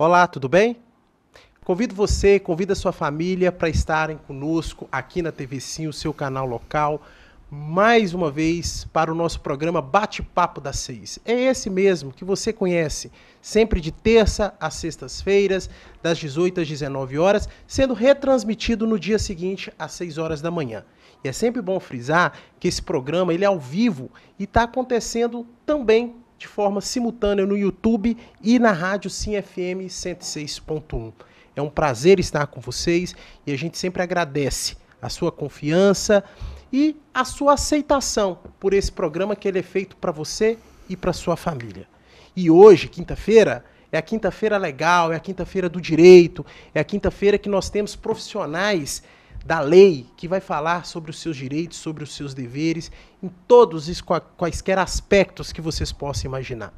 Olá, tudo bem? Convido você, convido a sua família para estarem conosco aqui na TV Sim, o seu canal local, mais uma vez para o nosso programa Bate-Papo das 6. É esse mesmo que você conhece, sempre de terça às sextas-feiras, das 18 às 19 horas, sendo retransmitido no dia seguinte às 6 horas da manhã. E é sempre bom frisar que esse programa ele é ao vivo e está acontecendo também de forma simultânea no YouTube e na Rádio Sim FM 106.1. É um prazer estar com vocês e a gente sempre agradece a sua confiança e a sua aceitação por esse programa que ele é feito para você e para sua família. E hoje, quinta-feira, é a quinta-feira legal, é a quinta-feira do direito, é a quinta-feira que nós temos profissionais da lei que vai falar sobre os seus direitos, sobre os seus deveres, em todos os quaisquer aspectos que vocês possam imaginar.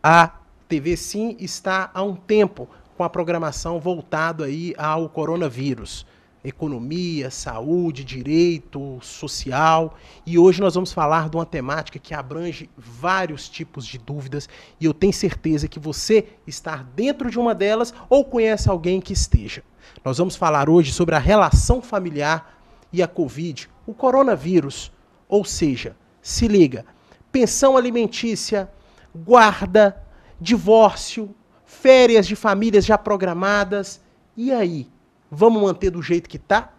A TV Sim está há um tempo com a programação voltada aí ao coronavírus, economia, saúde, direito, social, e hoje nós vamos falar de uma temática que abrange vários tipos de dúvidas e eu tenho certeza que você está dentro de uma delas ou conhece alguém que esteja. Nós vamos falar hoje sobre a relação familiar e a Covid, o coronavírus, ou seja, se liga, pensão alimentícia, guarda, divórcio, férias de famílias já programadas, e aí? Vamos manter do jeito que está?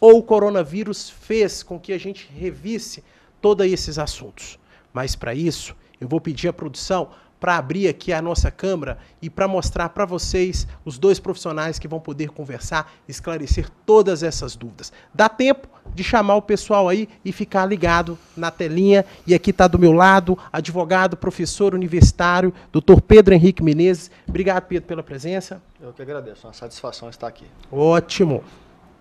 Ou o coronavírus fez com que a gente revisse todos esses assuntos? Mas para isso, eu vou pedir à produção para abrir aqui a nossa câmera e para mostrar para vocês os dois profissionais que vão poder conversar, esclarecer todas essas dúvidas. Dá tempo de chamar o pessoal aí e ficar ligado na telinha. E aqui está do meu lado, advogado, professor universitário, Dr. Pedro Henrique Menezes. Obrigado, Pedro, pela presença. Eu que agradeço, é uma satisfação estar aqui. Ótimo.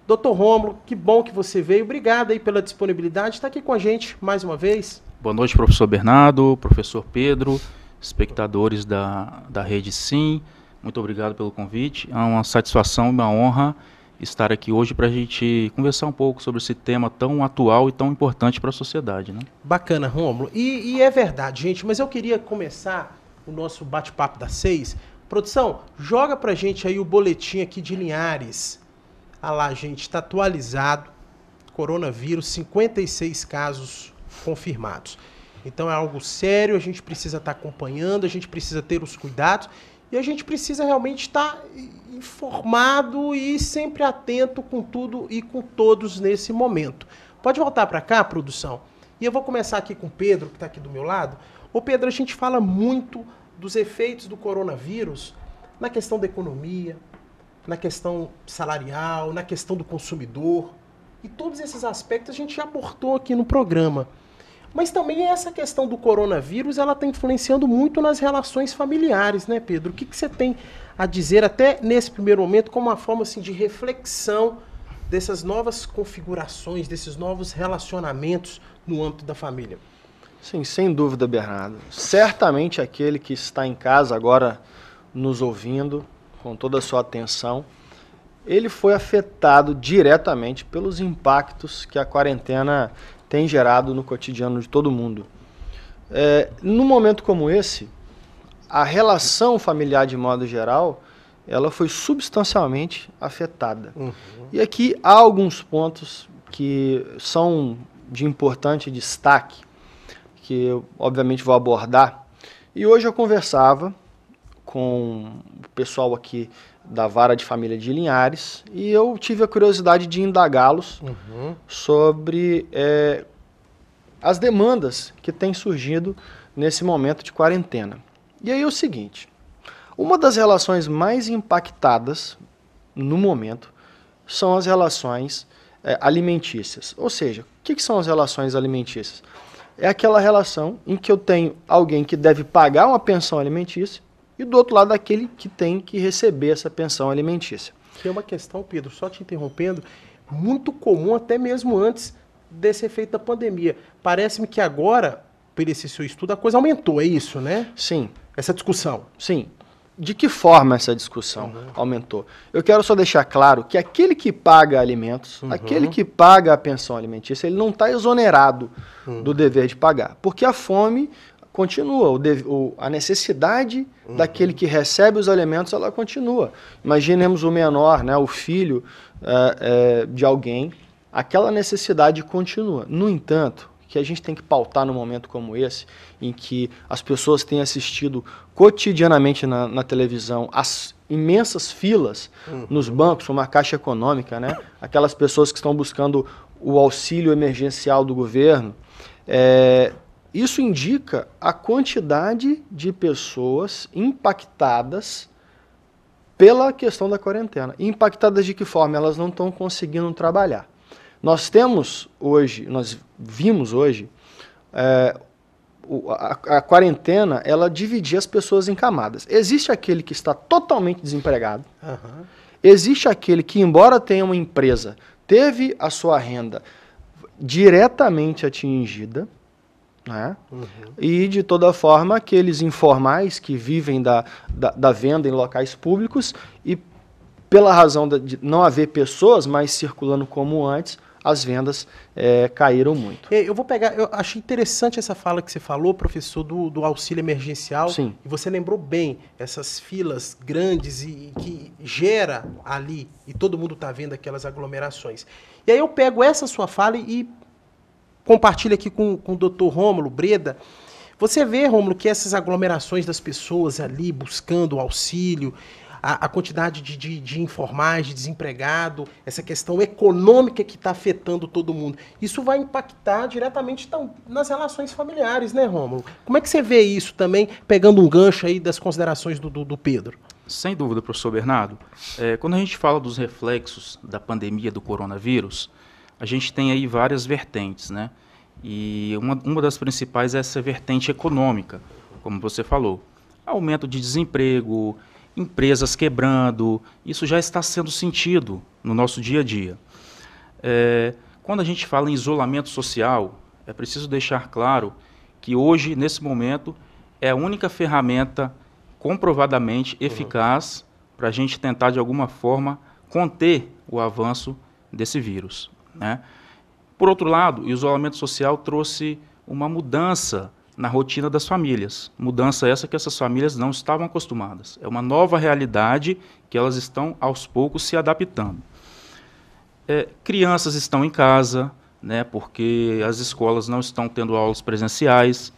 Dr. Rômulo, que bom que você veio. Obrigado aí pela disponibilidade de estar aqui com a gente mais uma vez. Boa noite, professor Bernardo, professor Pedro, espectadores da Rede Sim. Muito obrigado pelo convite. É uma satisfação e uma honra estar aqui hoje para a gente conversar um pouco sobre esse tema tão atual e tão importante para a sociedade, né? Bacana, Rômulo. E é verdade, gente, mas eu queria começar o nosso bate-papo das 6. Produção, joga pra gente aí o boletim aqui de Linhares. Ah lá, gente, está atualizado. Coronavírus, 56 casos confirmados. Então é algo sério, a gente precisa estar acompanhando, a gente precisa ter os cuidados e a gente precisa realmente estar informado e sempre atento com tudo e com todos nesse momento. Pode voltar para cá, produção? E eu vou começar aqui com o Pedro, que está aqui do meu lado. Ô Pedro, a gente fala muito dos efeitos do coronavírus na questão da economia, na questão salarial, na questão do consumidor. E todos esses aspectos a gente já abordou aqui no programa. Mas também essa questão do coronavírus, ela está influenciando muito nas relações familiares, né, Pedro? O que você tem a dizer, até nesse primeiro momento, como uma forma assim, de reflexão dessas novas configurações, desses novos relacionamentos no âmbito da família? Sim, sem dúvida, Bernardo. Certamente aquele que está em casa agora nos ouvindo, com toda a sua atenção, ele foi afetado diretamente pelos impactos que a quarentena tem gerado no cotidiano de todo mundo. Num momento como esse, a relação familiar de modo geral, ela foi substancialmente afetada. Uhum. E aqui há alguns pontos que são de importante destaque, que eu obviamente vou abordar. E hoje eu conversava com o pessoal aqui da Vara de Família de Linhares, e eu tive a curiosidade de indagá-los sobre as demandas que têm surgido nesse momento de quarentena. E aí é o seguinte, uma das relações mais impactadas no momento são as relações alimentícias. Ou seja, o que são as relações alimentícias? É aquela relação em que eu tenho alguém que deve pagar uma pensão alimentícia e do outro lado aquele que tem que receber essa pensão alimentícia. Que é uma questão, Pedro, só te interrompendo, muito comum até mesmo antes desse efeito da pandemia. Parece-me que agora, por esse seu estudo, a coisa aumentou, é isso, né? Sim. Essa discussão. Sim. De que forma essa discussão aumentou? Eu quero só deixar claro que aquele que paga alimentos, aquele que paga a pensão alimentícia, ele não está exonerado do dever de pagar. Porque a fome continua. A necessidade daquele que recebe os alimentos, ela continua. Imaginemos o menor, né, o filho de alguém, aquela necessidade continua. No entanto, que a gente tem que pautar num momento como esse, em que as pessoas têm assistido cotidianamente na televisão as imensas filas nos bancos, uma Caixa Econômica, né? Aquelas pessoas que estão buscando o auxílio emergencial do governo, isso indica a quantidade de pessoas impactadas pela questão da quarentena. Impactadas de que forma? Elas não estão conseguindo trabalhar. Nós vimos hoje, a quarentena, ela dividia as pessoas em camadas. Existe aquele que está totalmente desempregado, existe aquele que, embora tenha uma empresa, teve a sua renda diretamente atingida, né? E, de toda forma, aqueles informais que vivem da venda em locais públicos e, pela razão de não haver pessoas mais circulando como antes, as vendas caíram muito. Eu achei interessante essa fala que você falou, professor, do auxílio emergencial. Sim. E você lembrou bem essas filas grandes e que gera ali, e todo mundo está vendo aquelas aglomerações. E aí eu pego essa sua fala e compartilho aqui com o Dr. Rômulo Breda. Você vê, Rômulo, que essas aglomerações das pessoas ali buscando auxílio, a quantidade de informais, de desempregado, essa questão econômica que está afetando todo mundo, isso vai impactar diretamente nas relações familiares, né, Rômulo? Como é que você vê isso também, pegando um gancho aí das considerações do Pedro? Sem dúvida, professor Bernardo. Quando a gente fala dos reflexos da pandemia do coronavírus, a gente tem aí várias vertentes, né? E uma das principais é essa vertente econômica, como você falou. Aumento de desemprego, empresas quebrando, isso já está sendo sentido no nosso dia a dia. Quando a gente fala em isolamento social, é preciso deixar claro que hoje, nesse momento, é a única ferramenta comprovadamente eficaz para a gente tentar, de alguma forma, conter o avanço desse vírus, né? Por outro lado, o isolamento social trouxe uma mudança na rotina das famílias. Mudança essa que essas famílias não estavam acostumadas. É uma nova realidade que elas estão, aos poucos, se adaptando. Crianças estão em casa, né, porque as escolas não estão tendo aulas presenciais,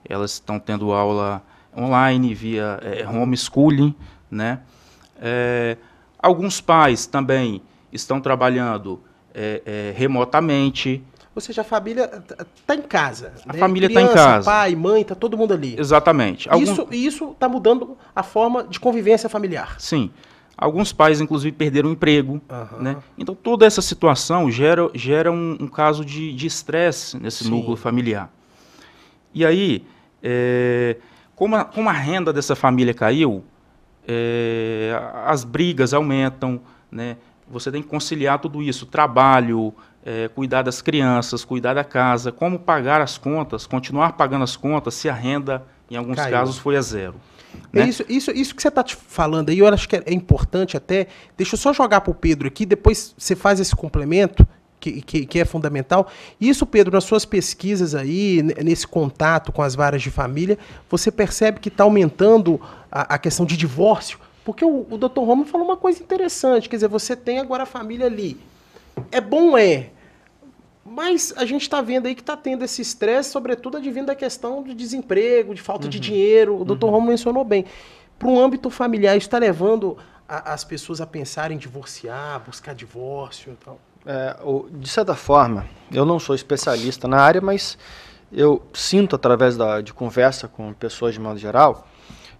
elas estão tendo aula online, via homeschooling, né? Alguns pais também estão trabalhando remotamente. Ou seja, a família está em casa. A né? família está Criança, em casa. Pai, mãe, está todo mundo ali. Exatamente. Isso está mudando a forma de convivência familiar. Sim. Alguns pais, inclusive, perderam o emprego. Né? Então, toda essa situação gera um caso de estresse nesse núcleo familiar. E aí, como a renda dessa família caiu, as brigas aumentam, né? Você tem que conciliar tudo isso, trabalho, cuidar das crianças, cuidar da casa, como pagar as contas, continuar pagando as contas se a renda, em alguns casos, foi a zero. Né? Isso que você está falando aí, eu acho que é importante até. Deixa eu só jogar para o Pedro aqui, depois você faz esse complemento, que é fundamental. Isso, Pedro, nas suas pesquisas aí, nesse contato com as varas de família, você percebe que está aumentando a questão de divórcio? Porque o Dr. Rômulo falou uma coisa interessante, quer dizer, você tem agora a família ali. É bom, mas a gente está vendo aí que está tendo esse estresse, sobretudo advindo da questão do desemprego, de falta de dinheiro. O Dr. Rômulo mencionou bem. Para um âmbito familiar, isso está levando as pessoas a pensarem em divorciar, buscar divórcio e tal? De certa forma, eu não sou especialista na área, mas eu sinto, através de conversa com pessoas de modo geral,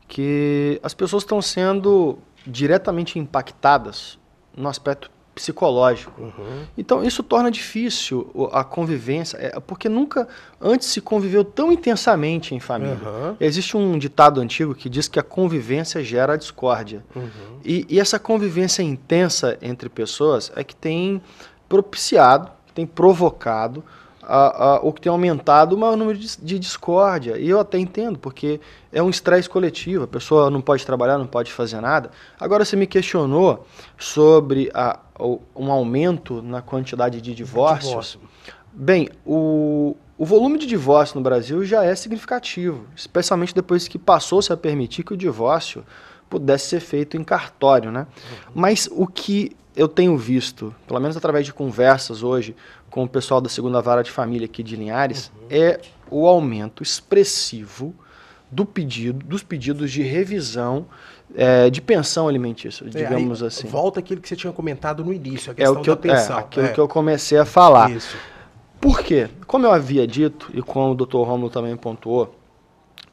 que as pessoas estão sendo diretamente impactadas no aspecto psicológico. Então, isso torna difícil a convivência, porque nunca antes se conviveu tão intensamente em família. Existe um ditado antigo que diz que a convivência gera a discórdia. E essa convivência intensa entre pessoas é que tem propiciado, que tem provocado o que tem aumentado o maior número de discórdia. E eu até entendo, porque é um estresse coletivo, a pessoa não pode trabalhar, não pode fazer nada. Agora, você me questionou sobre um aumento na quantidade de divórcios. Bem, o o volume de divórcio no Brasil já é significativo, especialmente depois que passou-se a permitir que o divórcio pudesse ser feito em cartório, né? Mas o que eu tenho visto, pelo menos através de conversas hoje com o pessoal da segunda vara de família aqui de Linhares, é o aumento expressivo dos pedidos de revisão de pensão alimentícia, digamos assim. Volta aquilo que você tinha comentado no início, a questão da pensão. Aquilo que eu comecei a falar. Isso. Por quê? Como eu havia dito, e como o Dr. Rômulo também pontuou,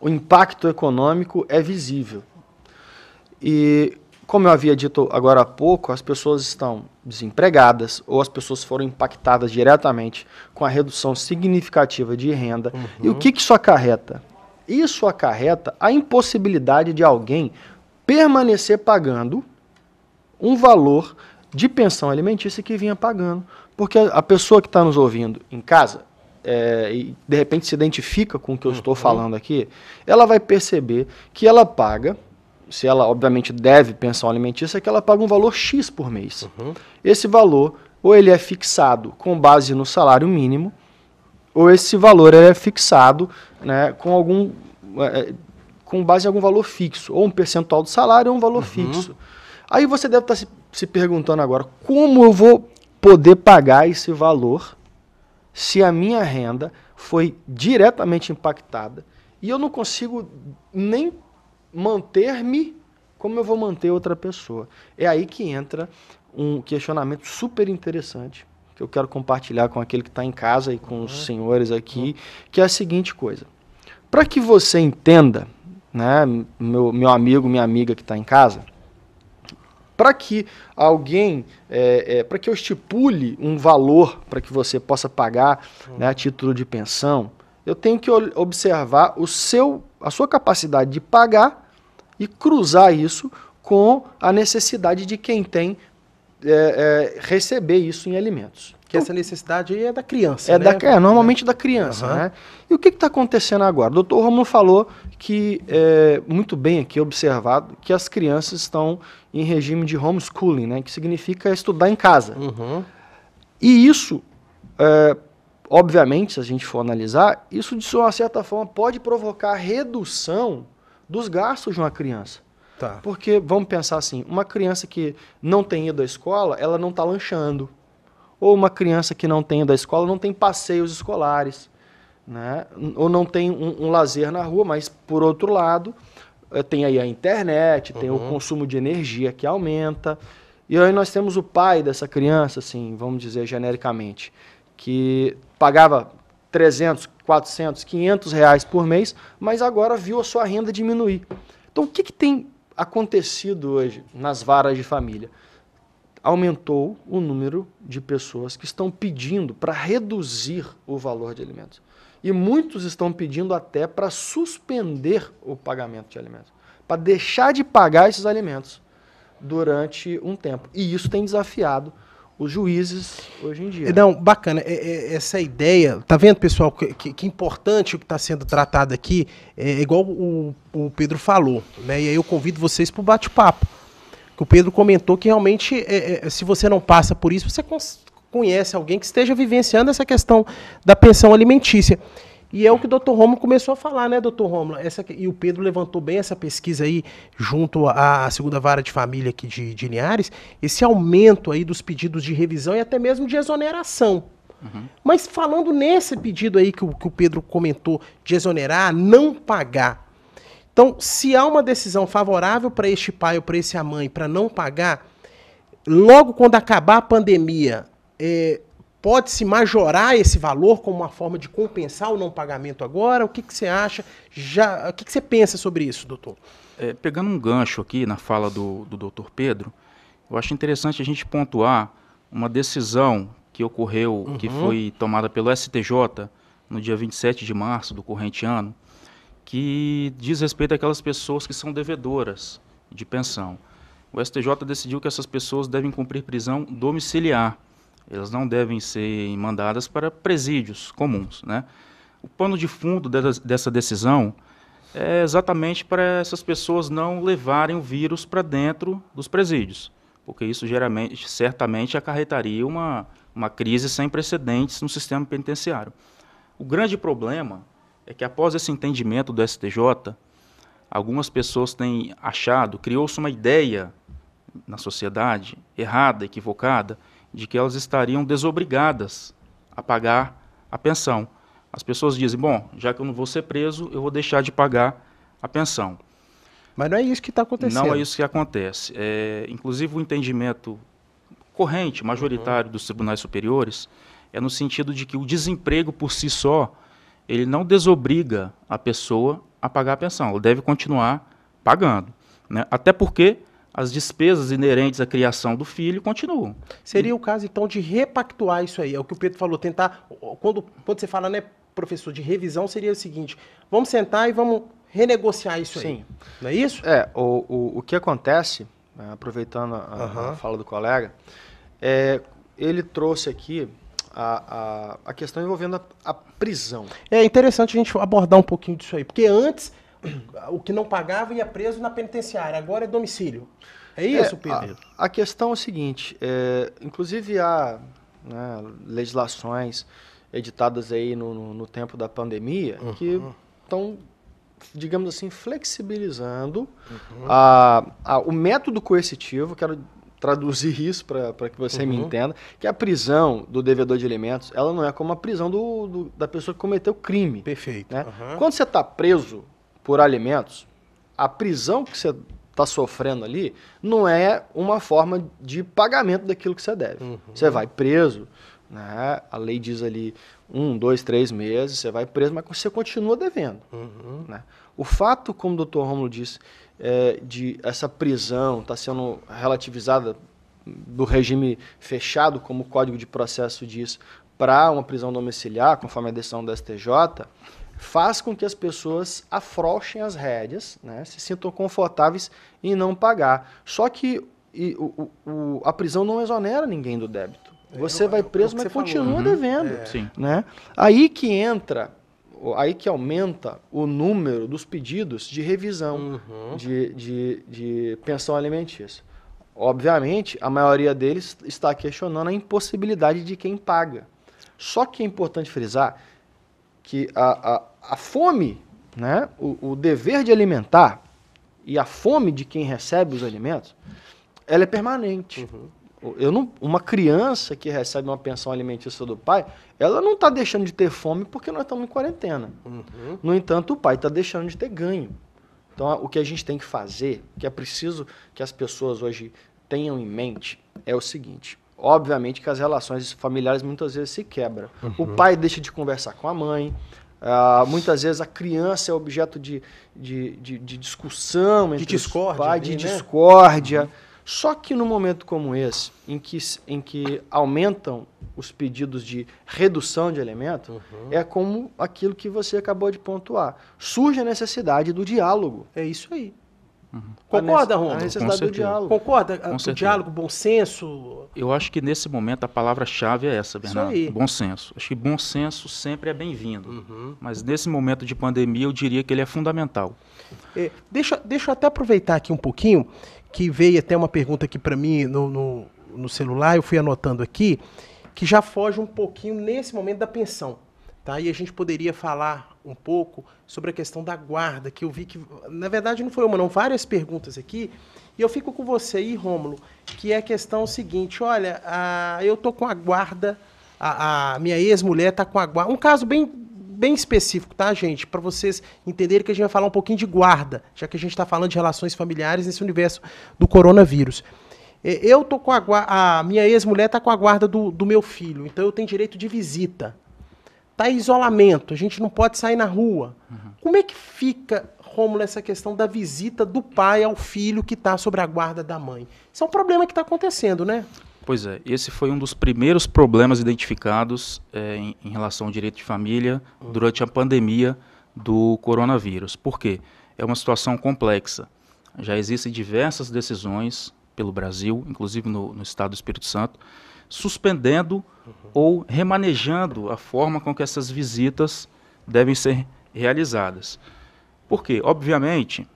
o impacto econômico é visível. E, como eu havia dito agora há pouco, as pessoas estão desempregadas ou as pessoas foram impactadas diretamente com a redução significativa de renda. E o que isso acarreta? Isso acarreta a impossibilidade de alguém permanecer pagando um valor de pensão alimentícia que vinha pagando. Porque a pessoa que está nos ouvindo em casa, e de repente se identifica com o que eu estou falando aqui, ela vai perceber que ela paga, se ela obviamente deve pensão alimentícia, que ela paga um valor X por mês. Esse valor, ou ele é fixado com base no salário mínimo, ou esse valor é fixado, né, com base em algum valor fixo, ou um percentual do salário ou um valor fixo. Aí você deve estar se perguntando agora, como eu vou poder pagar esse valor se a minha renda foi diretamente impactada e eu não consigo nem manter-me como eu vou manter outra pessoa? É aí que entra um questionamento super interessante que eu quero compartilhar com aquele que está em casa e com os senhores aqui, que é a seguinte coisa. Para que você entenda, né, meu amigo, minha amiga que está em casa, para que alguém, para que eu estipule um valor para que você possa pagar, né, a título de pensão, eu tenho que observar a sua capacidade de pagar e cruzar isso com a necessidade de quem tem receber isso em alimentos. Que essa necessidade aí é da criança, né? Normalmente da criança, né? E o que está acontecendo agora? O Dr. Rômulo falou que, muito bem aqui observado, que as crianças estão em regime de homeschooling, né? Que significa estudar em casa. E isso, obviamente, se a gente for analisar, isso de uma certa forma pode provocar redução dos gastos de uma criança. Tá. Porque, vamos pensar assim, uma criança que não tem ido à escola, ela não está lanchando. Ou uma criança que não tem ido à escola não tem passeios escolares, né? Ou não tem um lazer na rua, mas, por outro lado, tem aí a internet, tem o consumo de energia que aumenta. E aí nós temos o pai dessa criança, assim, vamos dizer genericamente, que pagava 300, 400, 500 reais por mês, mas agora viu a sua renda diminuir. Então, o que tem acontecido hoje nas varas de família? Aumentou o número de pessoas que estão pedindo para reduzir o valor de alimentos. E muitos estão pedindo até para suspender o pagamento de alimentos, para deixar de pagar esses alimentos durante um tempo. E isso tem desafiado os juízes hoje em dia. Não, bacana. Essa ideia, tá vendo, pessoal, que importante o que está sendo tratado aqui, é igual o Pedro falou, né? E aí eu convido vocês para o bate-papo. O Pedro comentou que realmente, se você não passa por isso, você conhece alguém que esteja vivenciando essa questão da pensão alimentícia. E é o que o Dr. Rômulo começou a falar, né, Dr. Rômulo? E o Pedro levantou bem essa pesquisa aí, junto à segunda vara de família aqui de Linhares, esse aumento aí dos pedidos de revisão e até mesmo de exoneração. Mas falando nesse pedido aí que o Pedro comentou, de exonerar, não pagar. Então, se há uma decisão favorável para este pai ou para essa mãe para não pagar, logo quando acabar a pandemia, pode-se majorar esse valor como uma forma de compensar o não pagamento agora? O que você acha? O que você pensa sobre isso, doutor? Pegando um gancho aqui na fala do doutor Pedro, eu acho interessante a gente pontuar uma decisão que ocorreu, que foi tomada pelo STJ no dia 27 de março do corrente ano, que diz respeito àquelas pessoas que são devedoras de pensão. O STJ decidiu que essas pessoas devem cumprir prisão domiciliar. Elas não devem ser mandadas para presídios comuns, né? O pano de fundo dessa decisão é exatamente para essas pessoas não levarem o vírus para dentro dos presídios, porque isso certamente acarretaria uma crise sem precedentes no sistema penitenciário. O grande problema é que após esse entendimento do STJ, algumas pessoas têm achado, criou-se uma ideia na sociedade, errada, equivocada, de que elas estariam desobrigadas a pagar a pensão. As pessoas dizem, bom, já que eu não vou ser preso, eu vou deixar de pagar a pensão. Mas não é isso que está acontecendo. Não é isso que acontece. Inclusive, o entendimento corrente, majoritário dos tribunais superiores, é no sentido de que o desemprego por si só, ele não desobriga a pessoa a pagar a pensão. Ela deve continuar pagando, né? Até porque as despesas inerentes à criação do filho continuam. Seria o caso, então, de repactuar isso aí. É o que o Pedro falou, tentar... Quando você fala, né, professor, de revisão, seria o seguinte, vamos sentar e vamos renegociar isso aí. Sim. Não é isso? O que acontece, aproveitando a fala do colega, ele trouxe aqui a questão envolvendo a prisão. É interessante a gente abordar um pouquinho disso aí, porque antes o que não pagava ia preso na penitenciária, agora é domicílio. É isso, Pedro? A questão é o seguinte, inclusive há, né, legislações editadas aí no tempo da pandemia que estão, digamos assim, flexibilizando o método coercitivo. Quero traduzir isso para que você me entenda, que a prisão do devedor de alimentos, ela não é como a prisão da pessoa que cometeu crime. Perfeito. Né? Quando você está preso por alimentos, a prisão que você está sofrendo ali não é uma forma de pagamento daquilo que você deve. Você vai preso, né? A lei diz ali 1, 2, 3 meses, você vai preso, mas você continua devendo. Né? O fato, como o Dr. Rômulo disse, de essa prisão estar sendo relativizada do regime fechado, como o Código de Processo diz, para uma prisão domiciliar, conforme a decisão do STJ, faz com que as pessoas afrouxem as rédeas, né, se sintam confortáveis em não pagar. Só que a prisão não exonera ninguém do débito. Você vai preso, mas continua devendo. Né? Aí que aumenta o número dos pedidos de revisão de pensão alimentícia. Obviamente, a maioria deles está questionando a impossibilidade de quem paga. Só que é importante frisar que a fome, né, o dever de alimentar e a fome de quem recebe os alimentos, ela é permanente. Uma criança que recebe uma pensão alimentícia do pai, ela não está deixando de ter fome porque nós estamos em quarentena. No entanto, o pai está deixando de ter ganho. Então, o que a gente tem que fazer, que é preciso que as pessoas hoje tenham em mente, é o seguinte. Obviamente que as relações familiares muitas vezes se quebram. O pai deixa de conversar com a mãe, muitas vezes a criança é objeto de discussão entre os pais, de discórdia. Só que no momento como esse, em que aumentam os pedidos de redução de alimento, é como aquilo que você acabou de pontuar. Surge a necessidade do diálogo. É isso aí. Concorda, Rômulo? A necessidade do diálogo. Concorda? O diálogo, bom senso? Eu acho que nesse momento a palavra-chave é essa, Bernardo. Isso aí. Bom senso. Acho que bom senso sempre é bem-vindo. Mas nesse momento de pandemia eu diria que ele é fundamental. Deixa eu até aproveitar aqui um pouquinho, que veio até uma pergunta aqui para mim no celular, eu fui anotando aqui, que já foge um pouquinho nesse momento da pensão. Tá? E a gente poderia falar um pouco sobre a questão da guarda, que eu vi que, na verdade, não foi uma, não, várias perguntas aqui, e eu fico com você aí, Rômulo, que é a questão seguinte, olha, eu tô com a guarda, a minha ex-mulher tá com a guarda, um caso bem específico, tá, gente? Para vocês entenderem que a gente vai falar um pouquinho de guarda, já que a gente está falando de relações familiares nesse universo do coronavírus. Eu tô com a minha ex-mulher tá com a guarda do meu filho, então eu tenho direito de visita. Tá em isolamento, a gente não pode sair na rua. Como é que fica, Rômulo, essa questão da visita do pai ao filho que está sob a guarda da mãe? Isso é um problema que está acontecendo, né? Pois é, esse foi um dos primeiros problemas identificados em relação ao direito de família durante a pandemia do coronavírus. Por quê? É uma situação complexa. Já existem diversas decisões pelo Brasil, inclusive no estado do Espírito Santo, suspendendo ou remanejando a forma com que essas visitas devem ser realizadas. Por quê? Obviamente,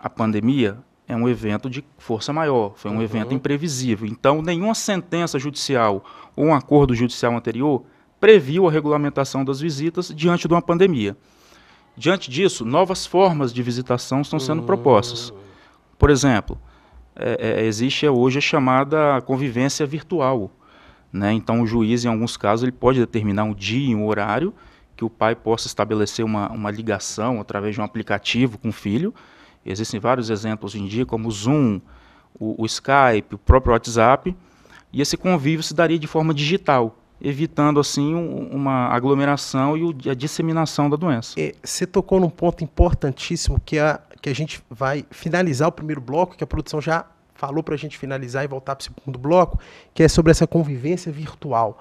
a pandemia é um evento de força maior, foi um evento imprevisível. Então, nenhuma sentença judicial ou um acordo judicial anterior previu a regulamentação das visitas diante de uma pandemia. Diante disso, novas formas de visitação estão sendo propostas. Por exemplo, existe hoje a chamada convivência virtual, né? Então, o juiz, em alguns casos, ele pode determinar um dia e um horário que o pai possa estabelecer uma ligação através de um aplicativo com o filho. Existem vários exemplos hoje em dia, como o Zoom, o Skype, o próprio WhatsApp, e esse convívio se daria de forma digital, evitando assim uma aglomeração e a disseminação da doença. Você tocou num ponto importantíssimo, que a gente vai finalizar o primeiro bloco, que a produção já falou para a gente finalizar e voltar para o segundo bloco, que é sobre essa convivência virtual.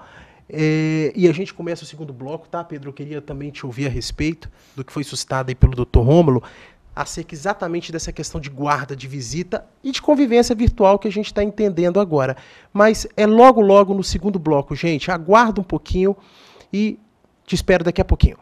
E a gente começa o segundo bloco, tá, Pedro? Eu queria também te ouvir a respeito do que foi suscitado aí pelo Dr. Rômulo, acerca exatamente dessa questão de guarda, de visita e de convivência virtual que a gente está entendendo agora. Mas é logo, logo no segundo bloco, gente. Aguarda um pouquinho e te espero daqui a pouquinho.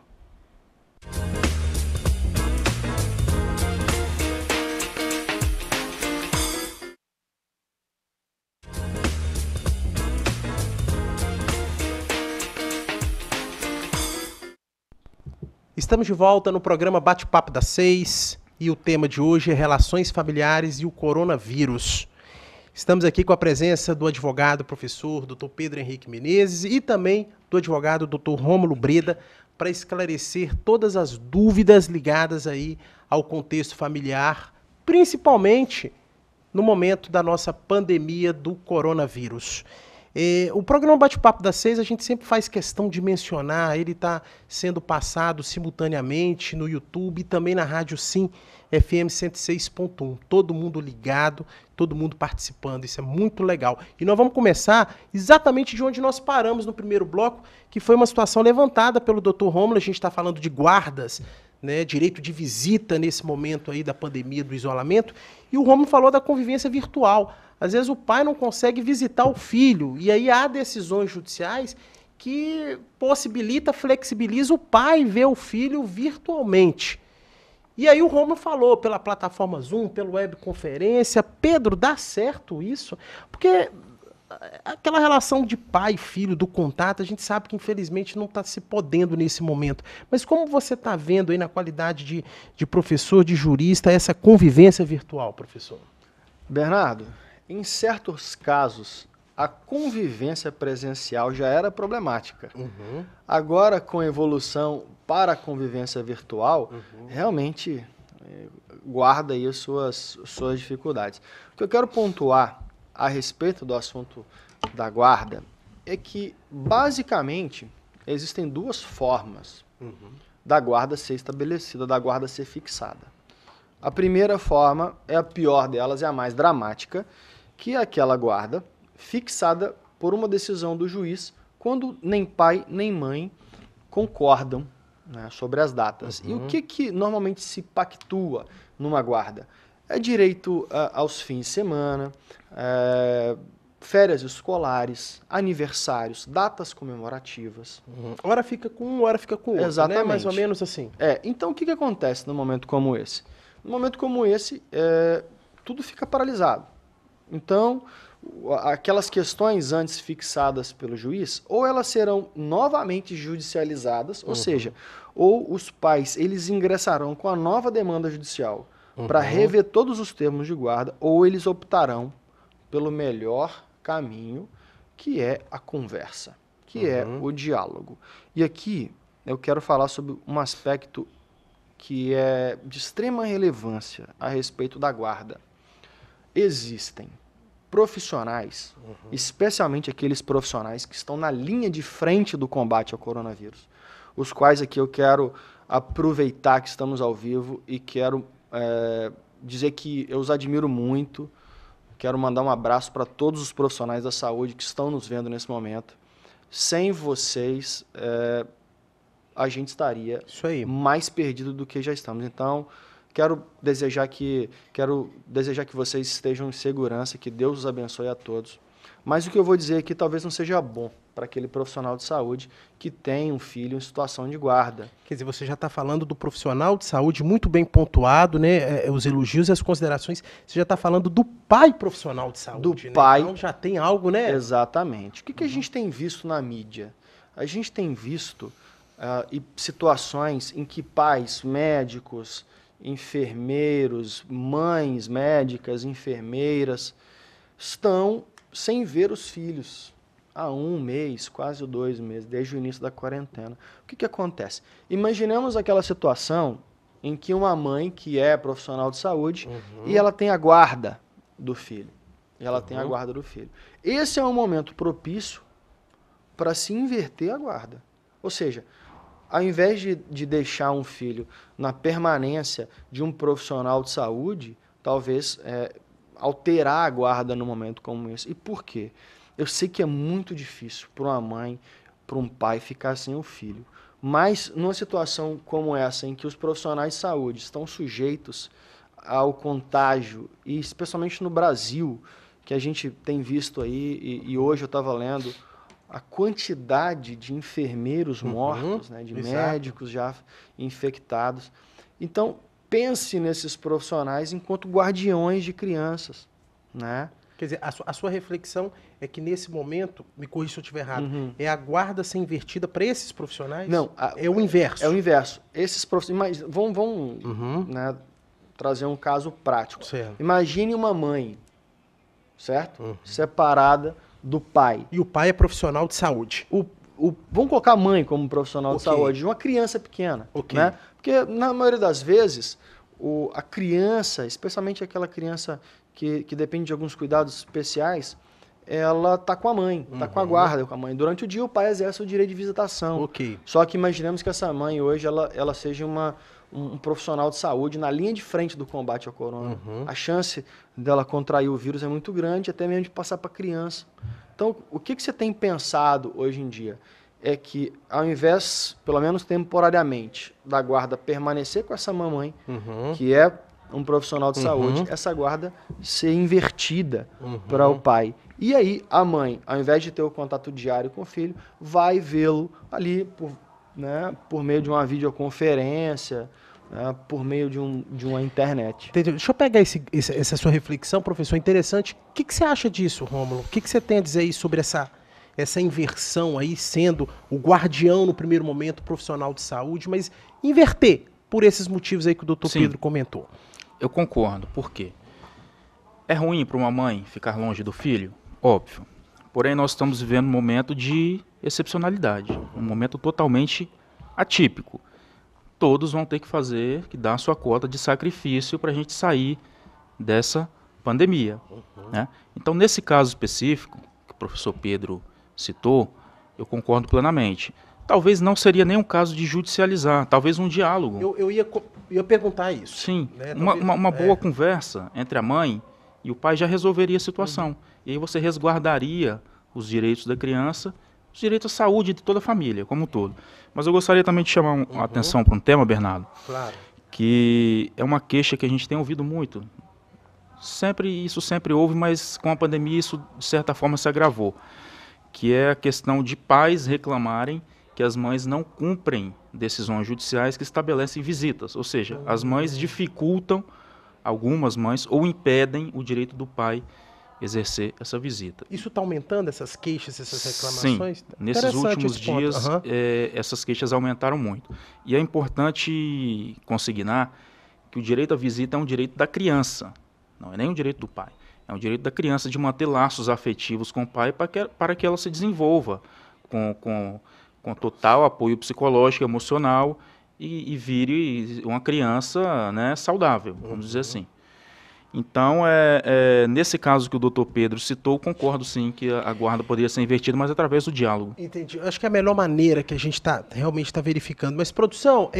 Estamos de volta no programa Bate-Papo das 6 e o tema de hoje é relações familiares e o coronavírus. Estamos aqui com a presença do advogado, professor Dr. Pedro Henrique Menezes e também do advogado Dr. Rômulo Breda para esclarecer todas as dúvidas ligadas aí ao contexto familiar, principalmente no momento da nossa pandemia do coronavírus. O programa Bate-Papo das 6, a gente sempre faz questão de mencionar, ele está sendo passado simultaneamente no YouTube e também na Rádio Sim FM 106.1. Todo mundo ligado, todo mundo participando, isso é muito legal. E nós vamos começar exatamente de onde nós paramos no primeiro bloco, que foi uma situação levantada pelo Dr. Rômulo. A gente está falando de guardas, né, direito de visita nesse momento aí da pandemia, do isolamento, e o Rômulo falou da convivência virtual. Às vezes o pai não consegue visitar o filho, e aí há decisões judiciais que flexibiliza o pai ver o filho virtualmente. E aí o Rômulo falou pela plataforma Zoom, pela webconferência. Pedro, dá certo isso? Porque aquela relação de pai e filho, do contato, a gente sabe que infelizmente não está se podendo nesse momento. Mas como você está vendo aí na qualidade de professor, de jurista, essa convivência virtual, professor? Bernardo, em certos casos, a convivência presencial já era problemática. Uhum. Agora, com a evolução para a convivência virtual, realmente guarda aí as suas dificuldades. O que eu quero pontuar a respeito do assunto da guarda é que, basicamente, existem duas formas da guarda ser estabelecida, da guarda ser fixada. A primeira forma é a pior delas, é a mais dramática, que é aquela guarda fixada por uma decisão do juiz quando nem pai nem mãe concordam, né, sobre as datas. E o que normalmente se pactua numa guarda? É direito aos fins de semana, férias escolares, aniversários, datas comemorativas. Hora fica com um, hora fica com outro. Exatamente. Né? Mais ou menos assim. Então, o que acontece num momento como esse? Num momento como esse, tudo fica paralisado. Então, aquelas questões antes fixadas pelo juiz, ou elas serão novamente judicializadas, ou seja, ou os pais eles ingressarão com a nova demanda judicial para rever todos os termos de guarda, ou eles optarão pelo melhor caminho, que é a conversa, que é o diálogo. E aqui eu quero falar sobre um aspecto que é de extrema relevância a respeito da guarda. Existem profissionais, especialmente aqueles profissionais que estão na linha de frente do combate ao coronavírus, os quais aqui eu quero aproveitar que estamos ao vivo e quero dizer que eu os admiro muito, quero mandar um abraço para todos os profissionais da saúde que estão nos vendo nesse momento. Sem vocês, a gente estaria mais perdido do que já estamos. Então, quero desejar que vocês estejam em segurança, que Deus os abençoe a todos. Mas o que eu vou dizer aqui talvez não seja bom para aquele profissional de saúde que tem um filho em situação de guarda. Quer dizer, você já está falando do profissional de saúde muito bem pontuado, né? Os elogios e as considerações. Você já está falando do pai profissional de saúde, do pai. Então já tem algo, né? Exatamente. O que a gente tem visto na mídia? a gente tem visto situações em que pais, médicos, enfermeiros, mães médicas, enfermeiras, estão sem ver os filhos há 1 mês, quase 2 meses, desde o início da quarentena. O que acontece? Imaginemos aquela situação em que uma mãe que é profissional de saúde e ela tem a guarda do filho. Esse é um momento propício para se inverter a guarda. Ou seja, ao invés de deixar um filho na permanência de um profissional de saúde, talvez alterar a guarda num momento como esse. E por quê? Eu sei que é muito difícil para uma mãe, para um pai ficar sem o filho. Mas numa situação como essa, em que os profissionais de saúde estão sujeitos ao contágio, e especialmente no Brasil, que a gente tem visto aí, e hoje eu estava lendo, a quantidade de enfermeiros mortos, né, de médicos já infectados. Então, pense nesses profissionais enquanto guardiões de crianças, né? Quer dizer, a sua reflexão é que nesse momento, me corrija se eu estiver errado, é a guarda ser invertida para esses profissionais? Não. É o inverso. É o inverso. Esses profissionais... Vamos né, trazer um caso prático. Certo. Imagine uma mãe, certo? Separada do pai. E o pai é profissional de saúde. Vamos colocar a mãe como profissional de saúde, de uma criança pequena. Né? Porque, na maioria das vezes, a criança, especialmente aquela criança que depende de alguns cuidados especiais, ela está com a mãe, está com a guarda com a mãe. Durante o dia, o pai exerce o direito de visitação. Só que imaginemos que essa mãe hoje ela seja um profissional de saúde na linha de frente do combate ao corona. A chance dela contrair o vírus é muito grande, até mesmo de passar para a criança. Então, o que você tem pensado hoje em dia? É que, ao invés, pelo menos temporariamente, da guarda permanecer com essa mamãe, que é um profissional de saúde, essa guarda ser invertida para o pai. E aí, a mãe, ao invés de ter o contato diário com o filho, vai vê-lo ali por meio de uma videoconferência, por meio de uma internet. Entendi. Deixa eu pegar essa sua reflexão, professor, interessante. O que você acha disso, Rômulo? O que você tem a dizer aí sobre essa inversão aí, sendo o guardião no primeiro momento, profissional de saúde, mas inverter por esses motivos aí que o doutor Pedro comentou? Eu concordo. Por quê? É ruim para uma mãe ficar longe do filho? Óbvio. Porém, nós estamos vivendo um momento de excepcionalidade, um momento totalmente atípico. Todos vão ter que dar a sua cota de sacrifício para a gente sair dessa pandemia. Né? Então, nesse caso específico, que o professor Pedro citou, eu concordo plenamente. Talvez não seria nem um caso de judicializar, talvez um diálogo. Eu ia perguntar isso. Sim, né? Uma boa conversa entre a mãe e o pai já resolveria a situação. E aí você resguardaria os direitos da criança, os direitos à saúde de toda a família, como um todo. Mas eu gostaria também de chamar a atenção para um tema, Bernardo, que é uma queixa que a gente tem ouvido muito. Isso sempre houve, mas com a pandemia isso, de certa forma, se agravou. Que é a questão de pais reclamarem que as mães não cumprem decisões judiciais que estabelecem visitas. Ou seja, as mães dificultam, algumas mães, ou impedem o direito do pai exercer essa visita. Isso está aumentando, essas queixas, essas reclamações? Sim, nesses últimos dias essas queixas aumentaram muito. E é importante consignar que o direito à visita é um direito da criança, não é nem um direito do pai. É um direito da criança de manter laços afetivos com o pai para que ela se desenvolva com total apoio psicológico, emocional e vire uma criança, né, saudável, vamos dizer assim. Então, nesse caso que o doutor Pedro citou, concordo sim que a guarda poderia ser invertida, mas através do diálogo. Entendi. Acho que é a melhor maneira que a gente realmente está verificando. Mas, produção,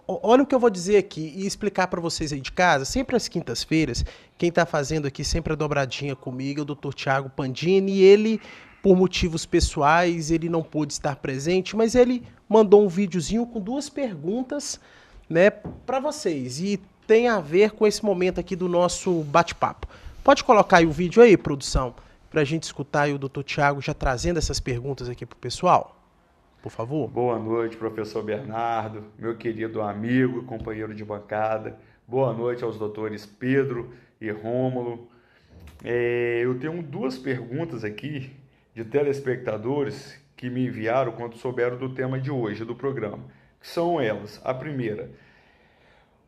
olha o que eu vou dizer aqui e explicar para vocês aí de casa. Sempre às quintas-feiras, quem está fazendo aqui sempre a dobradinha comigo é o doutor Tiago Pandini. E ele, por motivos pessoais, ele não pôde estar presente, mas ele mandou um videozinho com 2 perguntas, né, para vocês. E tem a ver com esse momento aqui do nosso bate-papo. Pode colocar aí o vídeo aí, produção, para a gente escutar aí o doutor Tiago já trazendo essas perguntas aqui para o pessoal? Por favor. Boa noite, professor Bernardo, meu querido amigo, companheiro de bancada. Boa noite aos doutores Pedro e Rômulo. Eu tenho 2 perguntas aqui de telespectadores que me enviaram quando souberam do tema de hoje, do programa. Que são elas. A primeira,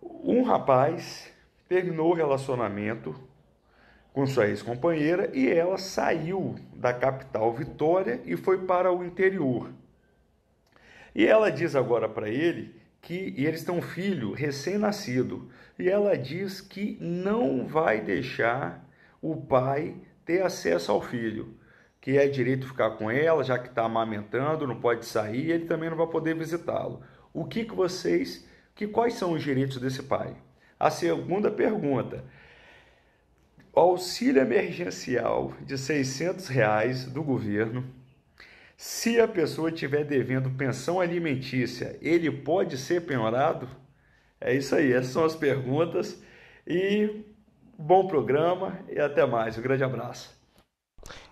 um rapaz terminou o relacionamento com sua ex-companheira e ela saiu da capital Vitória e foi para o interior. E ela diz agora para ele e eles têm um filho recém-nascido, e ela diz que não vai deixar o pai ter acesso ao filho, que é direito ficar com ela, já que está amamentando, não pode sair, ele também não vai poder visitá-lo. Quais são os direitos desse pai? A segunda pergunta, auxílio emergencial de R$600 do governo. Se a pessoa estiver devendo pensão alimentícia, ele pode ser penhorado? É isso aí, essas são as perguntas. E bom programa e até mais. Um grande abraço.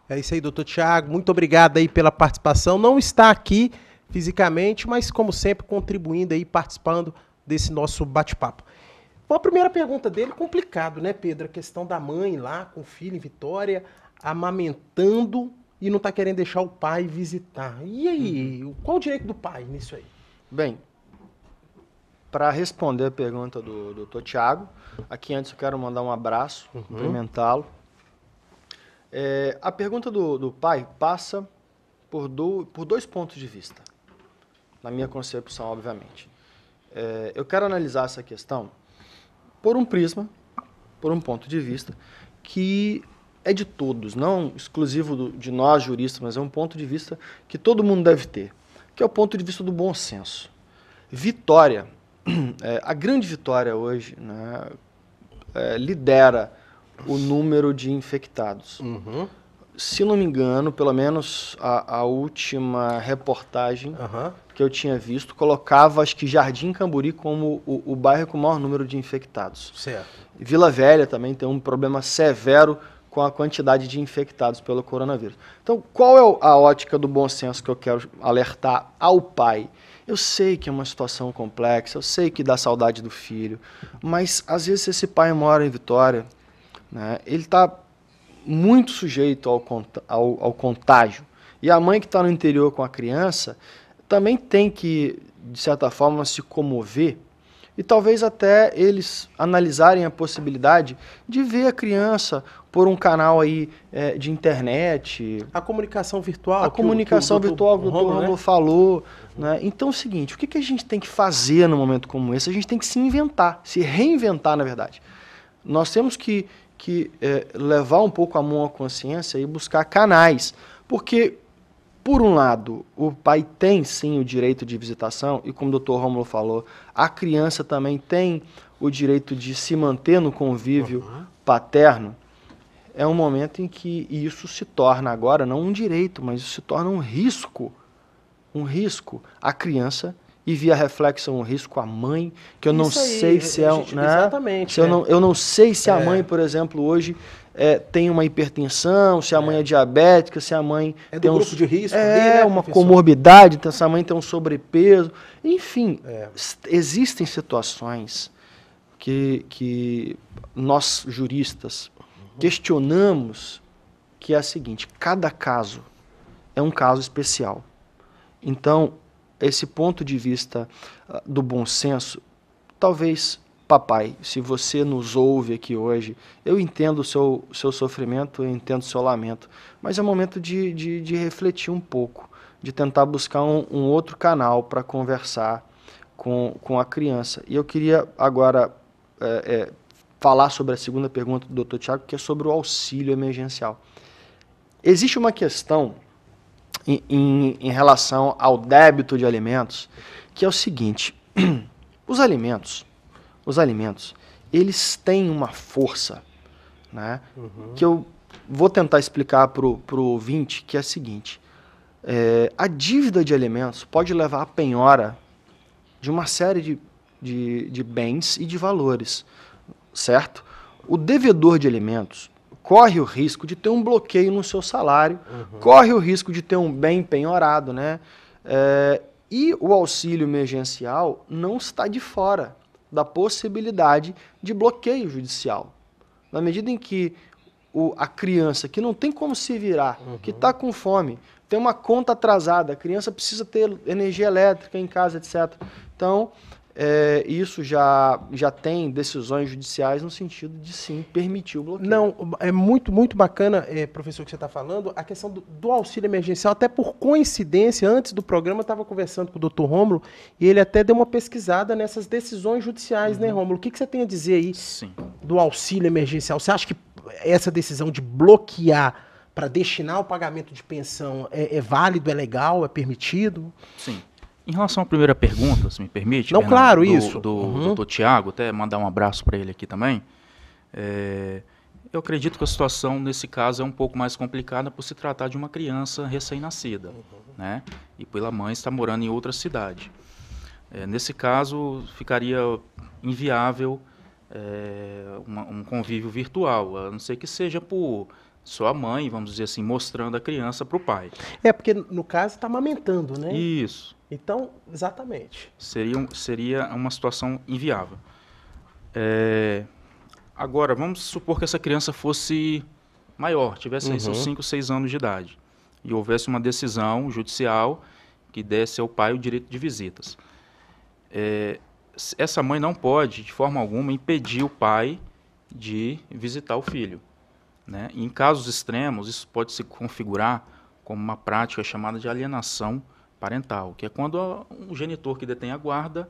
É isso aí, doutor Tiago. Muito obrigado aí pela participação. Não está aqui fisicamente, mas como sempre contribuindo aí, participando desse nosso bate-papo. Bom, a primeira pergunta dele, complicado, né, Pedro? A questão da mãe lá com o filho em Vitória, amamentando e não está querendo deixar o pai visitar. E aí, qual o direito do pai nisso aí? Bem, para responder a pergunta do doutor Tiago, aqui antes eu quero mandar um abraço, cumprimentá-lo. A pergunta do pai passa por dois pontos de vista, na minha concepção, obviamente. Eu quero analisar essa questão por um prisma, por um ponto de vista, que é de todos, não exclusivo de nós juristas, mas é um ponto de vista que todo mundo deve ter, que é o ponto de vista do bom senso. Vitória, a grande Vitória hoje, né, lidera o número de infectados. Se não me engano, pelo menos a última reportagem que eu tinha visto colocava, acho que Jardim Camburi como o bairro com o maior número de infectados. Certo. Vila Velha também tem um problema severo com a quantidade de infectados pelo coronavírus. Então, qual é a ótica do bom senso que eu quero alertar ao pai? Eu sei que é uma situação complexa, eu sei que dá saudade do filho, mas às vezes esse pai mora em Vitória, né, ele está muito sujeito ao contágio. E a mãe que está no interior com a criança também tem que, de certa forma, se comover e talvez até eles analisarem a possibilidade de ver a criança por um canal aí de internet. A comunicação virtual. A comunicação virtual que o doutor Romulo falou. Né? Então é o seguinte, o que a gente tem que fazer num momento como esse? A gente tem que se inventar, se reinventar, na verdade. Nós temos que levar um pouco a mão à consciência e buscar canais. Porque, por um lado, o pai tem sim o direito de visitação, e como o doutor Romulo falou, a criança também tem o direito de se manter no convívio paterno. É um momento em que isso se torna agora não um direito, mas isso se torna um risco. Um risco à criança e via reflexo um risco à mãe, que eu não sei se é... Exatamente. Eu não sei se a mãe, por exemplo, hoje tem uma hipertensão, se a mãe é diabética, se a mãe tem um grupo de risco dele, uma comorbidade, se a mãe tem um sobrepeso. Enfim, existem situações que nós, juristas, questionamos, que é a seguinte: cada caso é um caso especial. Então, esse ponto de vista do bom senso, talvez, papai, se você nos ouve aqui hoje, eu entendo o seu sofrimento, eu entendo o seu lamento, mas é momento de refletir um pouco, de tentar buscar um outro canal para conversar com a criança. E eu queria agora falar sobre a segunda pergunta do Dr. Tiago, que é sobre o auxílio emergencial. Existe uma questão em relação ao débito de alimentos, que é o seguinte: os alimentos, eles têm uma força, né, que eu vou tentar explicar para o ouvinte, que é a seguinte: a dívida de alimentos pode levar à penhora de uma série de bens e de valores, certo? O devedor de alimentos corre o risco de ter um bloqueio no seu salário, corre o risco de ter um bem penhorado, né? E o auxílio emergencial não está de fora da possibilidade de bloqueio judicial. Na medida em que a criança que não tem como se virar, que está com fome, tem uma conta atrasada, a criança precisa ter energia elétrica em casa, etc. Então, isso já tem decisões judiciais no sentido de sim permitir o bloqueio. Não, é muito, muito bacana, professor, que você está falando, a questão do auxílio emergencial. Até por coincidência, antes do programa, eu estava conversando com o Dr. Rômulo e ele até deu uma pesquisada nessas decisões judiciais, né, Rômulo? O que você tem a dizer aí do auxílio emergencial? Você acha que essa decisão de bloquear para destinar o pagamento de pensão é válido, é legal, é permitido? Sim. Em relação à primeira pergunta, se me permite, não, Fernando, claro, isso. Do Dr. Tiago, até mandar um abraço para ele aqui também. Eu acredito que a situação, nesse caso, é um pouco mais complicada por se tratar de uma criança recém-nascida, né? E pela mãe estar morando em outra cidade. Nesse caso, ficaria inviável um convívio virtual, a não ser que seja por só a mãe, vamos dizer assim, mostrando a criança para o pai. Porque no caso está amamentando, né? Isso. Então, exatamente. Seria uma situação inviável. Agora, vamos supor que essa criança fosse maior, tivesse aí seus 5, 6 anos de idade, e houvesse uma decisão judicial que desse ao pai o direito de visitas. Essa mãe não pode, de forma alguma, impedir o pai de visitar o filho, né? Em casos extremos, isso pode se configurar como uma prática chamada de alienação parental, que é quando um genitor que detém a guarda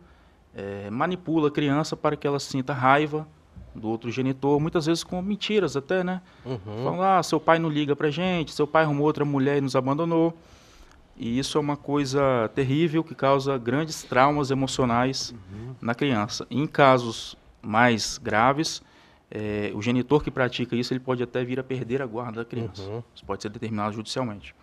manipula a criança para que ela sinta raiva do outro genitor, muitas vezes com mentiras até, né? Fala, seu pai não liga pra gente, seu pai arrumou outra mulher e nos abandonou. E isso é uma coisa terrível que causa grandes traumas emocionais na criança. Em casos mais graves, o genitor que pratica isso, ele pode até vir a perder a guarda da criança. Isso pode ser determinado judicialmente.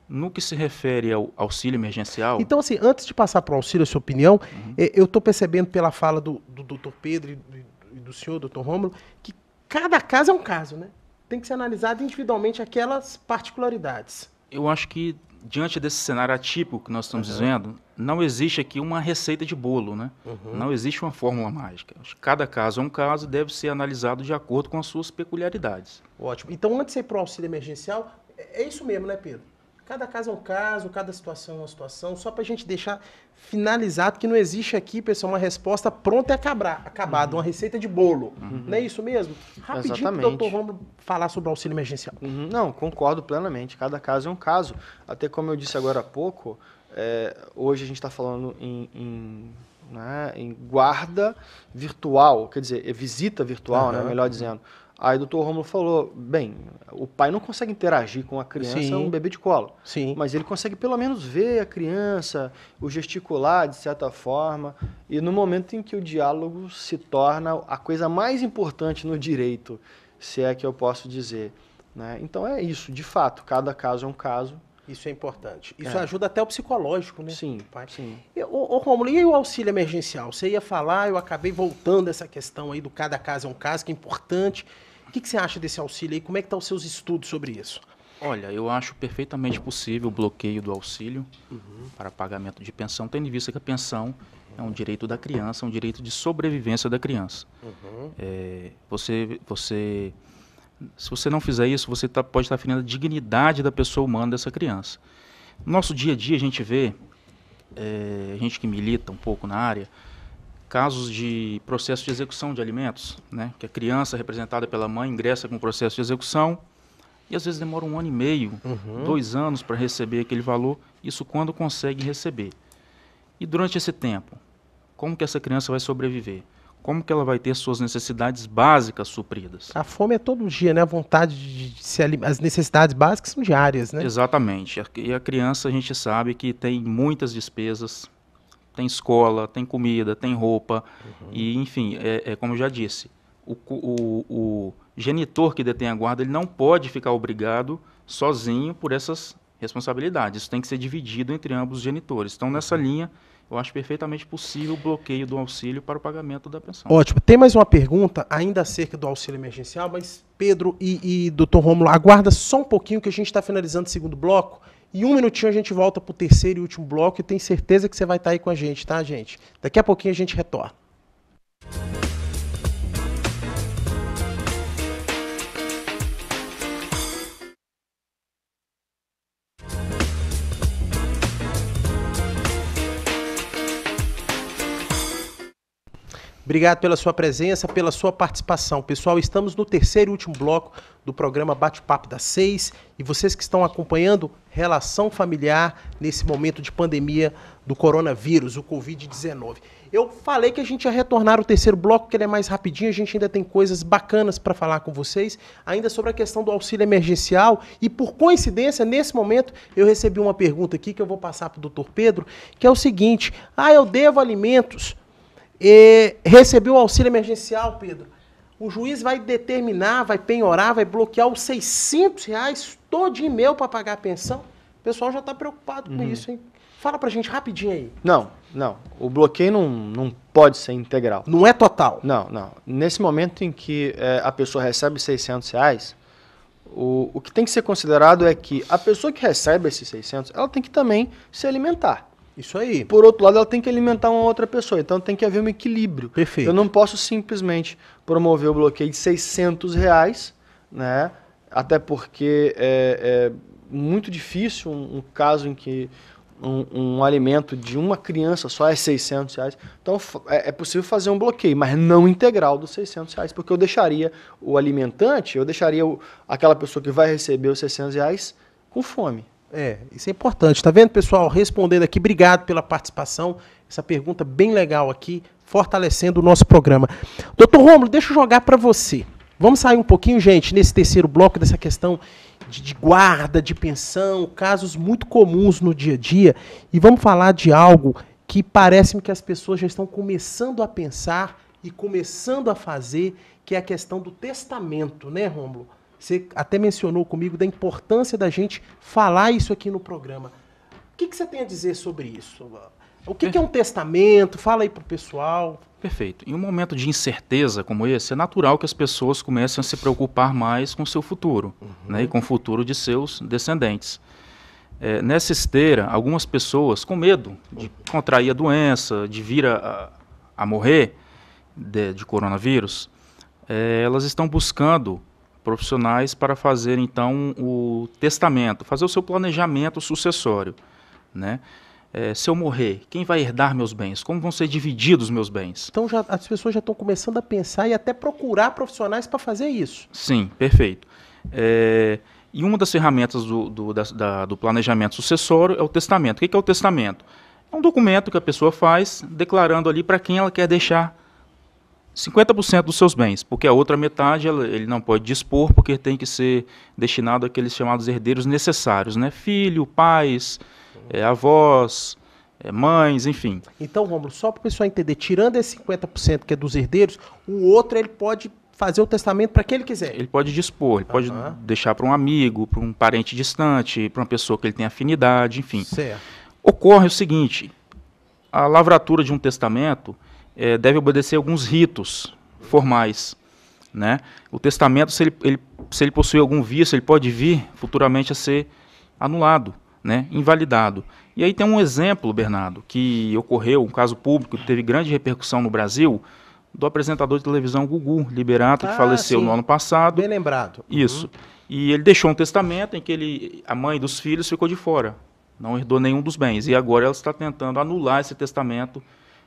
No que se refere ao auxílio emergencial... Então, assim, antes de passar para o auxílio, a sua opinião, eu estou percebendo pela fala do Dr. Pedro e do senhor, Dr. Rômulo, que cada caso é um caso, né? Tem que ser analisado individualmente aquelas particularidades. Eu acho que, diante desse cenário atípico que nós estamos dizendo, não existe aqui uma receita de bolo, né? Não existe uma fórmula mágica. Cada caso é um caso e deve ser analisado de acordo com as suas peculiaridades. Ótimo. Então, antes de ir para o auxílio emergencial, é isso mesmo, né, Pedro? Cada caso é um caso, cada situação é uma situação, só para a gente deixar finalizado que não existe aqui, pessoal, uma resposta pronta e acabada, uma receita de bolo. Não é isso mesmo? Rapidinho para o doutor Rômulo falar sobre o auxílio emergencial. Não, concordo plenamente. Cada caso é um caso. Até como eu disse agora há pouco, hoje a gente está falando em guarda virtual, quer dizer, visita virtual, né, melhor dizendo. Aí o doutor Rômulo falou, bem, o pai não consegue interagir com a criança, um bebê de colo. Sim. Mas ele consegue pelo menos ver a criança, o gesticular de certa forma. E no momento em que o diálogo se torna a coisa mais importante no direito, se é que eu posso dizer, né? Então é isso, de fato, cada caso é um caso. Isso é importante. Isso ajuda até o psicológico, né? Sim, pai? Sim. Ô Rômulo, e aí o auxílio emergencial? Você ia falar, eu acabei voltando a essa questão aí do cada caso é um caso, que é importante. O que você acha desse auxílio aí? Como é que estão os seus estudos sobre isso? Olha, eu acho perfeitamente possível o bloqueio do auxílio para pagamento de pensão, tendo em vista que a pensão é um direito da criança, um direito de sobrevivência da criança. Se você não fizer isso, você pode estar ferindo a dignidade da pessoa humana dessa criança. No nosso dia a dia, a gente vê, gente que milita um pouco na área, casos de processo de execução de alimentos, né? Que a criança representada pela mãe ingressa com o processo de execução e às vezes demora 1 ano e meio, 2 anos para receber aquele valor, isso quando consegue receber. E durante esse tempo, como que essa criança vai sobreviver? Como que ela vai ter suas necessidades básicas supridas? A fome é todo dia, né? A vontade de se alimentar. As necessidades básicas são diárias, né? Exatamente. E a criança, a gente sabe que tem muitas despesas, tem escola, tem comida, tem roupa, e enfim, como eu já disse, o genitor que detém a guarda, ele não pode ficar obrigado sozinho por essas responsabilidades. Isso tem que ser dividido entre ambos os genitores. Então, nessa linha, eu acho perfeitamente possível o bloqueio do auxílio para o pagamento da pensão. Ótimo. Tem mais uma pergunta, ainda acerca do auxílio emergencial, mas Pedro e doutor Rômulo, aguarda só um pouquinho que a gente está finalizando o segundo bloco. E 1 minutinho a gente volta para o terceiro e último bloco e tenho certeza que você vai estar aí com a gente, tá, gente? Daqui a pouquinho a gente retorna. Obrigado pela sua presença, pela sua participação. Pessoal, estamos no terceiro e último bloco do programa Bate-Papo das 6 e vocês que estão acompanhando relação familiar nesse momento de pandemia do coronavírus, o Covid-19. Eu falei que a gente ia retornar o terceiro bloco, que ele é mais rapidinho, a gente ainda tem coisas bacanas para falar com vocês, ainda sobre a questão do auxílio emergencial e, por coincidência, nesse momento, eu recebi uma pergunta aqui que eu vou passar para o doutor Pedro, que é o seguinte: eu devo alimentos, recebi o auxílio emergencial, Pedro, o juiz vai determinar, vai penhorar, vai bloquear os R$600 todinho meu para pagar a pensão? O pessoal já está preocupado com isso, hein? Fala pra gente rapidinho aí. Não. O bloqueio não pode ser integral. Não é total? Não. Nesse momento em que a pessoa recebe R$600, o que tem que ser considerado é que a pessoa que recebe esses 600, ela tem que também se alimentar. Isso aí. Por outro lado, ela tem que alimentar uma outra pessoa. Então tem que haver um equilíbrio. Perfeito. Eu não posso simplesmente promover o bloqueio de R$600, né? Até porque é muito difícil um caso em que um alimento de uma criança só é R$600. Então é possível fazer um bloqueio, mas não integral dos R$600, porque eu deixaria o alimentante, eu deixaria aquela pessoa que vai receber os R$600 com fome. Isso é importante. Tá vendo, pessoal? Respondendo aqui, obrigado pela participação. Essa pergunta bem legal aqui, fortalecendo o nosso programa. Doutor Rômulo, deixa eu jogar para você. Vamos sair um pouquinho, gente, nesse terceiro bloco, dessa questão de guarda, de pensão, casos muito comuns no dia a dia, e vamos falar de algo que parece-me que as pessoas já estão começando a pensar e começando a fazer, que é a questão do testamento, né, Rômulo? Você até mencionou comigo da importância da gente falar isso aqui no programa. O que você tem a dizer sobre isso? O que é um testamento? Fala aí pro pessoal. Perfeito. Em um momento de incerteza como esse, é natural que as pessoas comecem a se preocupar mais com o seu futuro, né, e com o futuro de seus descendentes. Nessa esteira, algumas pessoas, com medo de contrair a doença, de vir a morrer de coronavírus, elas estão buscando profissionais para fazer, então, o testamento, fazer o seu planejamento sucessório, né? Se eu morrer, quem vai herdar meus bens? Como vão ser divididos meus bens? Então as pessoas já estão começando a pensar e até procurar profissionais para fazer isso. Sim, perfeito. E uma das ferramentas do planejamento sucessório é o testamento. O que é o testamento? É um documento que a pessoa faz declarando ali para quem ela quer deixar 50% dos seus bens, porque a outra metade ele não pode dispor, porque tem que ser destinado àqueles chamados herdeiros necessários, né? Filho, pais, avós, mães, enfim. Então, Rômulo, só para o pessoal entender, tirando esse 50% que é dos herdeiros, o outro ele pode fazer o testamento para quem ele quiser. Ele pode dispor, ele pode deixar para um amigo, para um parente distante, para uma pessoa que ele tem afinidade, enfim. Certo. Ocorre o seguinte: a lavratura de um testamento deve obedecer alguns ritos formais, né? O testamento, se ele possui algum vício, ele pode vir futuramente a ser anulado, né? Invalidado. E aí tem um exemplo, Bernardo, que ocorreu, um caso público que teve grande repercussão no Brasil, do apresentador de televisão Gugu Liberato, que faleceu no ano passado. Bem lembrado. Isso. E ele deixou um testamento em que a mãe dos filhos ficou de fora, não herdou nenhum dos bens, e agora ela está tentando anular esse testamento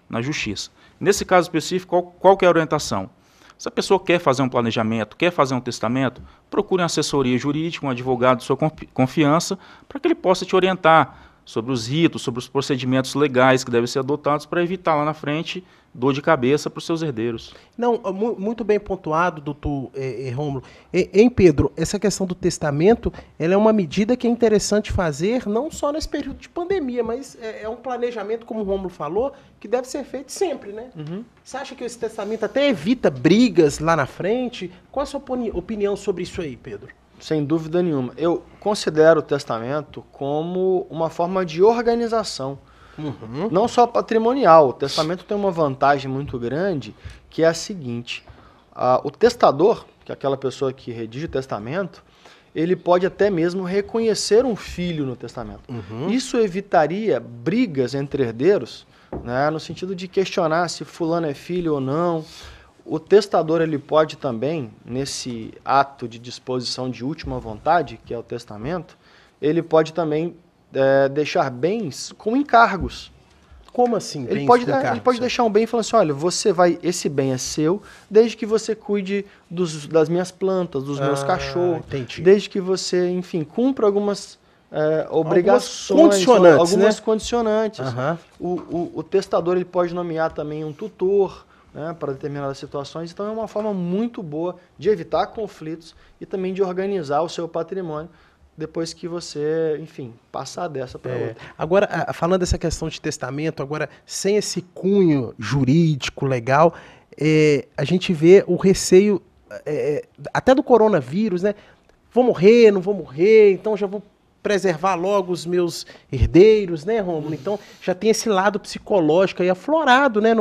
na justiça. Nesse caso específico, qual que é a orientação? Se a pessoa quer fazer um planejamento, quer fazer um testamento, procure uma assessoria jurídica, um advogado de sua confiança, para que ele possa te orientar sobre os ritos, sobre os procedimentos legais que devem ser adotados para evitar lá na frente dor de cabeça para os seus herdeiros. Não, muito bem pontuado, doutor Rômulo. Hein, Pedro, essa questão do testamento, ela é uma medida que é interessante fazer, não só nesse período de pandemia, mas é um planejamento, como o Rômulo falou, que deve ser feito sempre, né? Você acha que esse testamento até evita brigas lá na frente? Qual a sua opinião sobre isso aí, Pedro? Sem dúvida nenhuma. Eu considero o testamento como uma forma de organização. Não só patrimonial. O testamento tem uma vantagem muito grande, que é a seguinte: o testador, que é aquela pessoa que redige o testamento, ele pode até mesmo reconhecer um filho no testamento. Isso evitaria brigas entre herdeiros, né, no sentido de questionar se fulano é filho ou não. O testador ele pode também, nesse ato de disposição de última vontade, que é o testamento, ele pode também deixar bens com encargos. Como assim? Ele pode deixar um bem falando assim, olha, esse bem é seu, desde que você cuide das minhas plantas, dos meus cachorros, entendi. desde que você, enfim, cumpra algumas obrigações, algumas condicionantes. Uhum. O testador ele pode nomear também um tutor, né, para determinadas situações. Então é uma forma muito boa de evitar conflitos e também de organizar o seu patrimônio depois que você, enfim, passar dessa para outra. Agora, falando dessa questão de testamento, agora sem esse cunho jurídico, legal, a gente vê o receio até do coronavírus, né? Vou morrer, não vou morrer, então já vou preservar logo os meus herdeiros, né, Rômulo? Então já tem esse lado psicológico aí aflorado, né?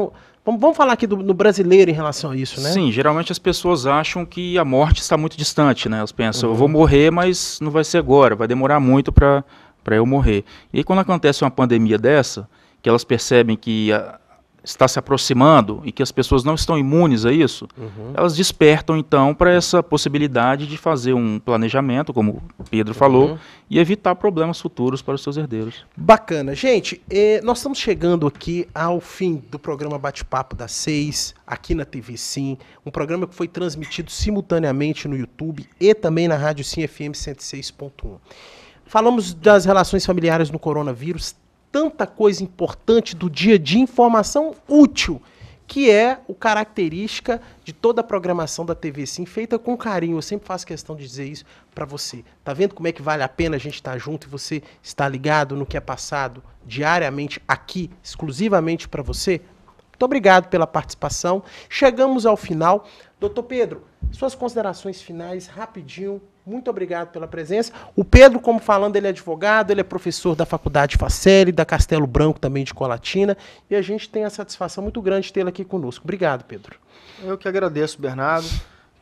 Vamos falar aqui no brasileiro em relação a isso, né? Sim, geralmente as pessoas acham que a morte está muito distante, né? Elas pensam, eu vou morrer, mas não vai ser agora, vai demorar muito para eu morrer. E aí quando acontece uma pandemia dessa, que elas percebem que está se aproximando e que as pessoas não estão imunes a isso, elas despertam então para essa possibilidade de fazer um planejamento, como o Pedro falou, e evitar problemas futuros para os seus herdeiros. Bacana. Gente, nós estamos chegando aqui ao fim do programa Bate-Papo das 6, aqui na TV Sim, um programa que foi transmitido simultaneamente no YouTube e também na Rádio Sim FM 106.1. Falamos das relações familiares no coronavírus, tanta coisa importante do dia a dia, informação útil, que é a característica de toda a programação da TV Sim, feita com carinho. Eu sempre faço questão de dizer isso para você. Tá vendo como é que vale a pena a gente estar junto e você estar ligado no que é passado diariamente aqui, exclusivamente para você? Muito obrigado pela participação. Chegamos ao final. Doutor Pedro, suas considerações finais, rapidinho. Muito obrigado pela presença. O Pedro, como falando, ele é advogado, ele é professor da Faculdade Faceli, da Castelo Branco também de Colatina, e a gente tem a satisfação muito grande de tê-lo aqui conosco. Obrigado, Pedro. Eu que agradeço, Bernardo.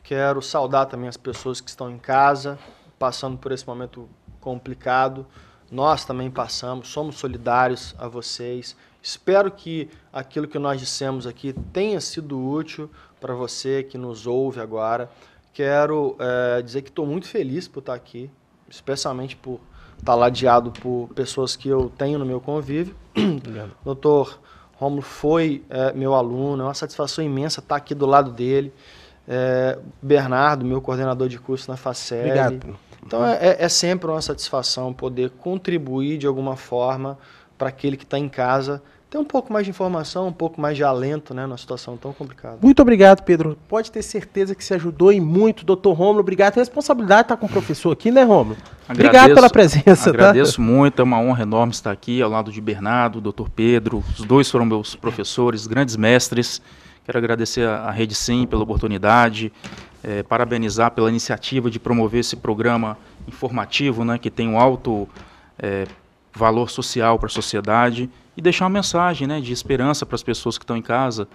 Quero saudar também as pessoas que estão em casa, passando por esse momento complicado. Nós também passamos, somos solidários a vocês. Espero que aquilo que nós dissemos aqui tenha sido útil para você que nos ouve agora. Quero dizer que estou muito feliz por estar aqui, especialmente por estar ladeado por pessoas que eu tenho no meu convívio. O Dr. Rômulo foi meu aluno, é uma satisfação imensa estar aqui do lado dele. Bernardo, meu coordenador de curso na Faceli. Obrigado. Então é sempre uma satisfação poder contribuir de alguma forma para aquele que está em casa ter um pouco mais de informação, um pouco mais de alento, né, numa situação tão complicada. Muito obrigado, Pedro. Pode ter certeza que se ajudou e muito, doutor Rômulo. Obrigado. A responsabilidade está com o professor aqui, né, Rômulo? Obrigado pela presença. Agradeço muito, é uma honra enorme estar aqui ao lado de Bernardo, doutor Pedro. Os dois foram meus professores, grandes mestres. Quero agradecer à Rede Sim pela oportunidade, parabenizar pela iniciativa de promover esse programa informativo, né, que tem um alto valor social para a sociedade, e deixar uma mensagem, né, de esperança para as pessoas que estão em casa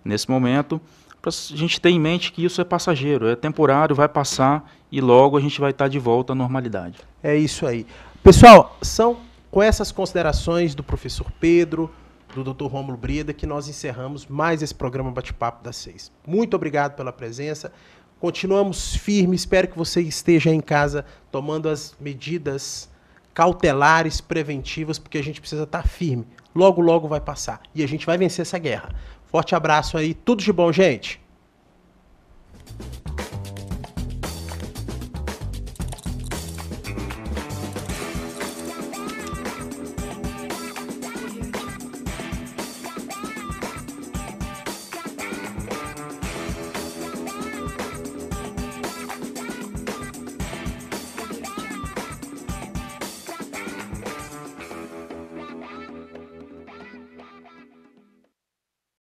nesse momento, para a gente ter em mente que isso é passageiro, é temporário, vai passar e logo a gente vai estar de volta à normalidade. É isso aí. Pessoal, são com essas considerações do professor Pedro, do Dr. Rômulo Breda, que nós encerramos mais esse programa Bate-Papo das 6. Muito obrigado pela presença. Continuamos firmes, espero que você esteja em casa tomando as medidas cautelares, preventivas, porque a gente precisa estar firme. Logo, logo vai passar. E a gente vai vencer essa guerra. Forte abraço aí. Tudo de bom, gente.